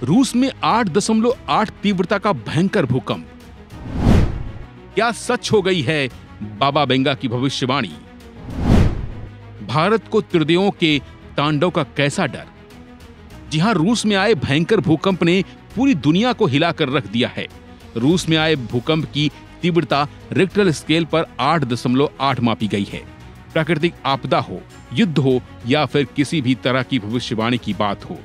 रूस में 8.8 तीव्रता का भयंकर भूकंप। क्या सच हो गई है बाबा वेंगा की भविष्यवाणी? भारत को त्रिदेवों के तांडव का कैसा डर? जी हां, रूस में आए भयंकर भूकंप ने पूरी दुनिया को हिलाकर रख दिया है। रूस में आए भूकंप की तीव्रता रिक्टर स्केल पर 8.8 मापी गई है। प्राकृतिक आपदा हो, युद्ध हो या फिर किसी भी तरह की भविष्यवाणी की बात हो,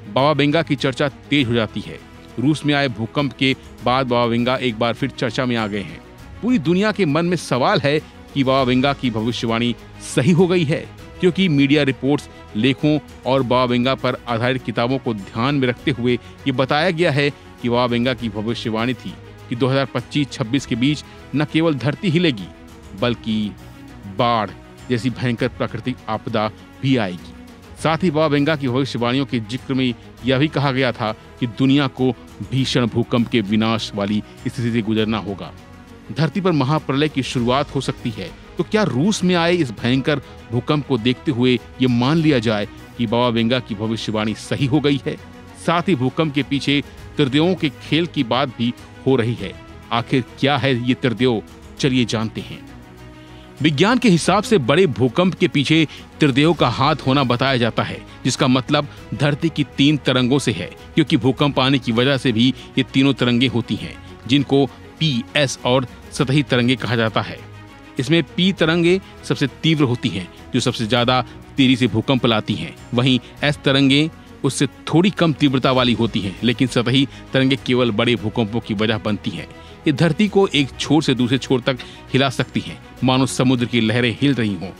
बाबा वेंगा की चर्चा तेज हो जाती है। रूस में आए भूकंप के बाद बाबा वेंगा एक बार फिर चर्चा में आ गए हैं। पूरी दुनिया के मन में सवाल है कि बाबा वेंगा की भविष्यवाणी सही हो गई है, क्योंकि मीडिया रिपोर्ट्स, लेखों और बाबा वेंगा पर आधारित किताबों को ध्यान में रखते हुए ये बताया गया है कि बाबा वेंगा की भविष्यवाणी थी कि 2025-26 के बीच न केवल धरती हिलेगी बल्कि बाढ़ जैसी भयंकर प्राकृतिक आपदा भी आएगी। साथ ही बाबा वेंगा की भविष्यवाणियों के जिक्र में यह भी कहा गया था कि दुनिया को भीषण भूकंप के विनाश वाली स्थिति से गुजरना होगा। धरती पर महाप्रलय की शुरुआत हो सकती है। तो क्या रूस में आए इस भयंकर भूकंप को देखते हुए ये मान लिया जाए कि बाबा वेंगा की भविष्यवाणी सही हो गई है? साथ ही भूकंप के पीछे त्रिदेवों के खेल की बात भी हो रही है। आखिर क्या है ये त्रिदेव, चलिए जानते हैं। विज्ञान के हिसाब से बड़े भूकंप के पीछे त्रिदेव का हाथ होना बताया जाता है, जिसका मतलब धरती की 3 तरंगों से है, क्योंकि भूकंप आने की वजह से भी ये तीनों तरंगे होती हैं, जिनको पी, एस और सतही तरंगे कहा जाता है। इसमें पी तरंगे सबसे तीव्र होती हैं, जो सबसे ज्यादा तेजी से भूकंप लाती हैं। वहीं एस तरंगे उससे थोड़ी कम तीव्रता वाली होती हैं, लेकिन सतही तरंगे केवल बड़े भूकंपों की वजह बनती हैं। ये धरती को एक छोर से दूसरे छोर तक हिला सकती हैं, मानो समुद्र की लहरें हिल रही हों।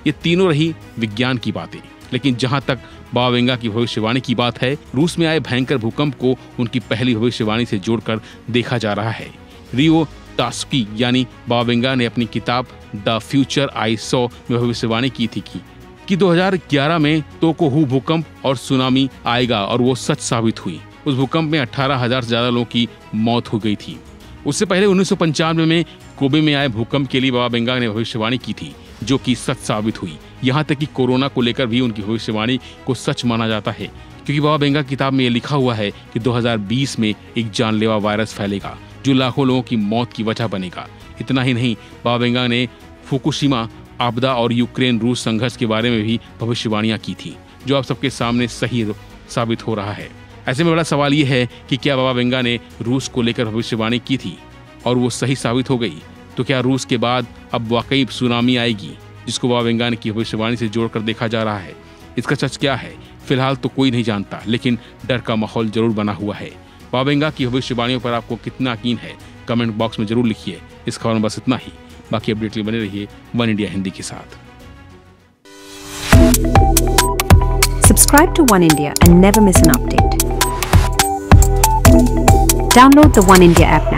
ये तीनों रही विज्ञान की बातें। लेकिन जहां तक बाबा वेंगा की भविष्यवाणी की बात है, रूस में आए भयंकर भूकंप को उनकी पहली भविष्यवाणी से जोड़कर देखा जा रहा है। रियो टास्की यानी बाबा वेंगा ने अपनी किताब द फ्यूचर आई सॉ में भविष्यवाणी की थी कि 2011 में तोकोहू भूकंप और सुनामी आएगा, और वो सच साबित हुई। उस भूकंप में 18,000 से ज्यादा लोगों की मौत हो गई थी। उससे पहले 1995 में कोबे में आए भूकंप के लिए बाबा वेंगा ने भविष्यवाणी की थी, जो कि सच साबित हुई। यहाँ तक कि कोरोना को लेकर भी उनकी भविष्यवाणी को सच माना जाता है, क्योंकि बाबा वेंगा की किताब में ये लिखा हुआ है कि 2020 में एक जानलेवा वायरस फैलेगा जो लाखों लोगों की मौत की वजह बनेगा। इतना ही नहीं, बाबा वेंगा ने फुकुशिमा आपदा और यूक्रेन रूस संघर्ष के बारे में भी भविष्यवाणियां की थी, जो अब सबके सामने सही साबित हो रहा है। ऐसे में बड़ा सवाल ये है कि क्या बाबा वेंगा ने रूस को लेकर भविष्यवाणी की थी और वो सही साबित हो गई? तो क्या रूस के बाद अब वाकई सुनामी आएगी, जिसको बाबा वेंगा की भविष्यवाणी से जोड़कर देखा जा रहा है? इसका सच क्या है, फिलहाल तो कोई नहीं जानता, लेकिन डर का माहौल जरूर बना हुआ है। बाबा वेंगा की भविष्यवाणियों पर आपको कितना यकीन है, कमेंट बॉक्स में जरूर लिखिए। इस खबर में बस इतना ही। बाकी अपडेट के लिए बने रहिए वन इंडिया हिंदी के साथ। Subscribe to One India and never miss an update. Download the One India app now.